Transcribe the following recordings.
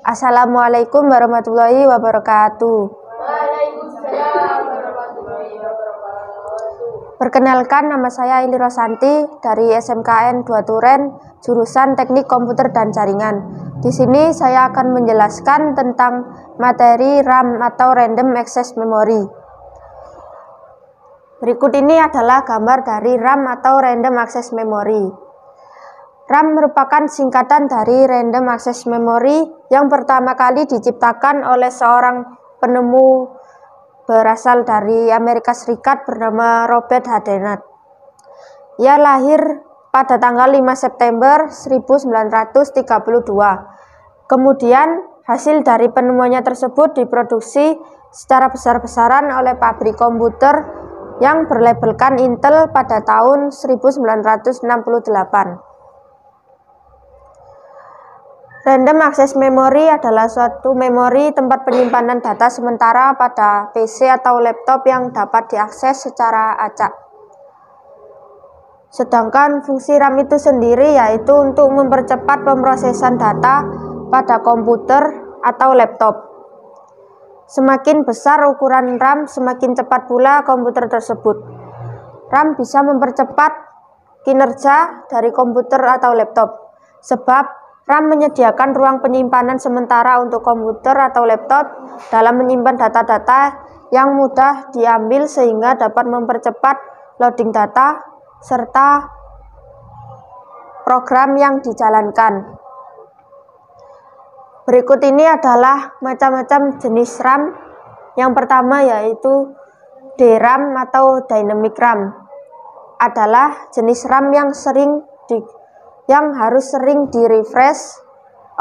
Assalamualaikum warahmatullahi wabarakatuh. Waalaikumsalam warahmatullahi wabarakatuh. Perkenalkan, nama saya Ili Rosanti dari SMKN 2 Turen, jurusan Teknik Komputer dan Jaringan. Di sini saya akan menjelaskan tentang materi RAM atau Random Access Memory. Berikut ini adalah gambar dari RAM atau Random Access Memory. RAM merupakan singkatan dari Random Access Memory yang pertama kali diciptakan oleh seorang penemu berasal dari Amerika Serikat bernama Robert Hadnot. Ia lahir pada tanggal 5 September 1932. Kemudian hasil dari penemuannya tersebut diproduksi secara besar-besaran oleh pabrik komputer yang berlabelkan Intel pada tahun 1968. Random Access Memory adalah suatu memori tempat penyimpanan data sementara pada PC atau laptop yang dapat diakses secara acak. Sedangkan fungsi RAM itu sendiri yaitu untuk mempercepat pemrosesan data pada komputer atau laptop. Semakin besar ukuran RAM, semakin cepat pula komputer tersebut. RAM bisa mempercepat kinerja dari komputer atau laptop, sebab RAM menyediakan ruang penyimpanan sementara untuk komputer atau laptop dalam menyimpan data-data yang mudah diambil sehingga dapat mempercepat loading data serta program yang dijalankan. Berikut ini adalah macam-macam jenis RAM. Yang pertama yaitu DRAM atau Dynamic RAM. Adalah jenis RAM yang harus sering di-refresh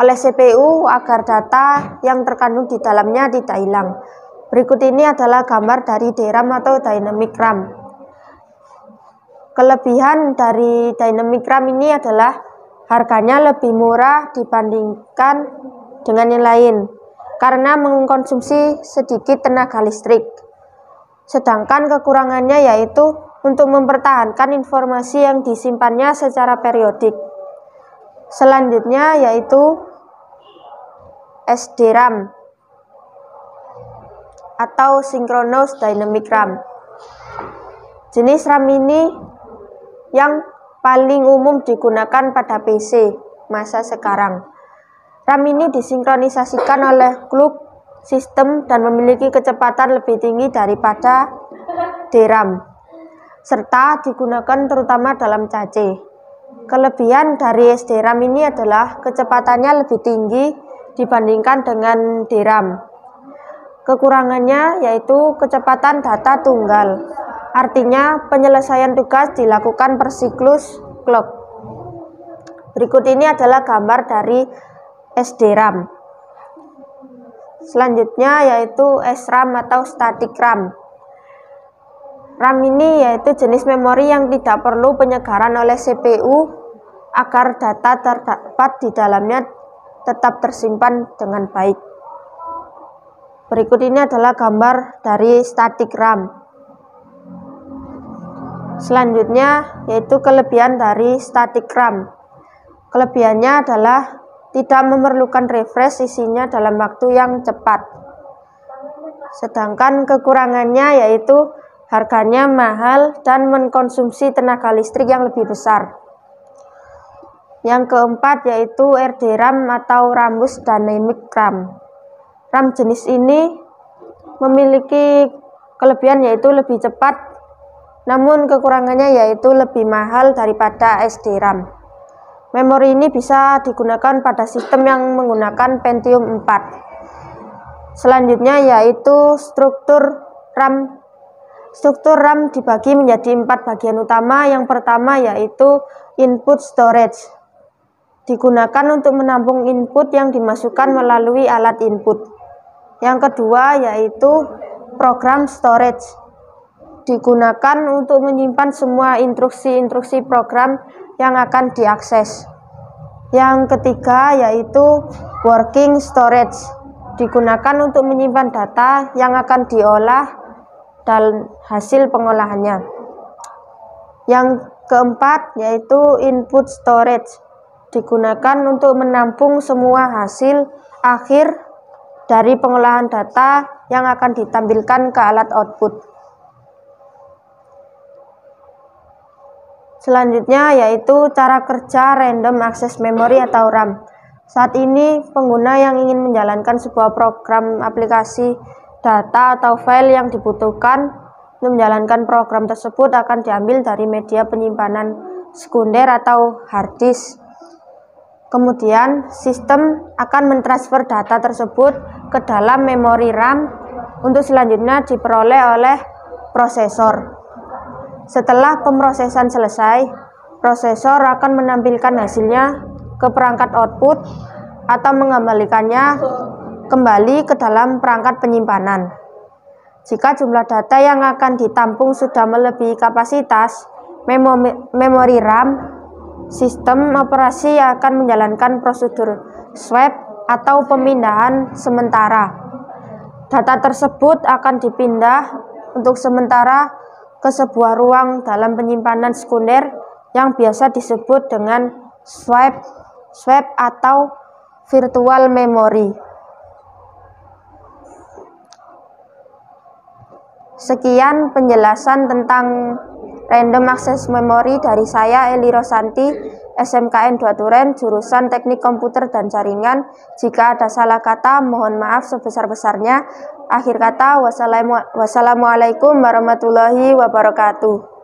oleh CPU agar data yang terkandung di dalamnya tidak hilang. Berikut ini adalah gambar dari DRAM atau Dynamic RAM. Kelebihan dari Dynamic RAM ini adalah harganya lebih murah dibandingkan dengan yang lain karena mengkonsumsi sedikit tenaga listrik. Sedangkan kekurangannya yaitu untuk mempertahankan informasi yang disimpannya secara periodik. Selanjutnya yaitu SDRAM atau Synchronous Dynamic RAM. Jenis RAM ini yang paling umum digunakan pada PC masa sekarang. RAM ini disinkronisasikan oleh clock sistem dan memiliki kecepatan lebih tinggi daripada DRAM, serta digunakan terutama dalam cache. Kelebihan dari SDRAM ini adalah kecepatannya lebih tinggi dibandingkan dengan DRAM. Kekurangannya yaitu kecepatan data tunggal, artinya penyelesaian tugas dilakukan per siklus clock. Berikut ini adalah gambar dari SDRAM. Selanjutnya yaitu SRAM atau Static RAM. RAM ini yaitu jenis memori yang tidak perlu penyegaran oleh CPU agar data terdapat di dalamnya tetap tersimpan dengan baik. Berikut ini adalah gambar dari static RAM. Selanjutnya yaitu kelebihan dari static RAM. Kelebihannya adalah tidak memerlukan refresh isinya dalam waktu yang cepat. Sedangkan kekurangannya yaitu harganya mahal dan mengkonsumsi tenaga listrik yang lebih besar. Yang keempat yaitu RDRAM atau Rambus Dynamic RAM. RAM jenis ini memiliki kelebihan yaitu lebih cepat, namun kekurangannya yaitu lebih mahal daripada SDRAM. Memori ini bisa digunakan pada sistem yang menggunakan Pentium 4. Selanjutnya yaitu struktur RAM. Struktur RAM dibagi menjadi 4 bagian utama. Yang pertama yaitu input storage. Digunakan untuk menampung input yang dimasukkan melalui alat input. Yang kedua yaitu program storage. Digunakan untuk menyimpan semua instruksi-instruksi program yang akan diakses. Yang ketiga yaitu working storage. Digunakan untuk menyimpan data yang akan diolah dan hasil pengolahannya. Yang keempat yaitu input storage, digunakan untuk menampung semua hasil akhir dari pengolahan data yang akan ditampilkan ke alat output. Selanjutnya yaitu cara kerja Random Access Memory atau RAM. Saat ini pengguna yang ingin menjalankan sebuah program aplikasi data atau file yang dibutuhkan untuk menjalankan program tersebut akan diambil dari media penyimpanan sekunder atau hard disk. Kemudian sistem akan mentransfer data tersebut ke dalam memori RAM untuk selanjutnya diperoleh oleh prosesor. Setelah pemrosesan selesai, prosesor akan menampilkan hasilnya ke perangkat output atau mengembalikannya kembali ke dalam perangkat penyimpanan. Jika jumlah data yang akan ditampung sudah melebihi kapasitas memori RAM, sistem operasi akan menjalankan prosedur swap atau pemindahan sementara. Data tersebut akan dipindah untuk sementara ke sebuah ruang dalam penyimpanan sekunder yang biasa disebut dengan swap atau virtual memory. Sekian penjelasan tentang Random Access Memory dari saya, Eli Rosanti, SMKN 2 Duren, jurusan Teknik Komputer dan Jaringan. Jika ada salah kata, mohon maaf sebesar-besarnya. Akhir kata, wassalamualaikum warahmatullahi wabarakatuh.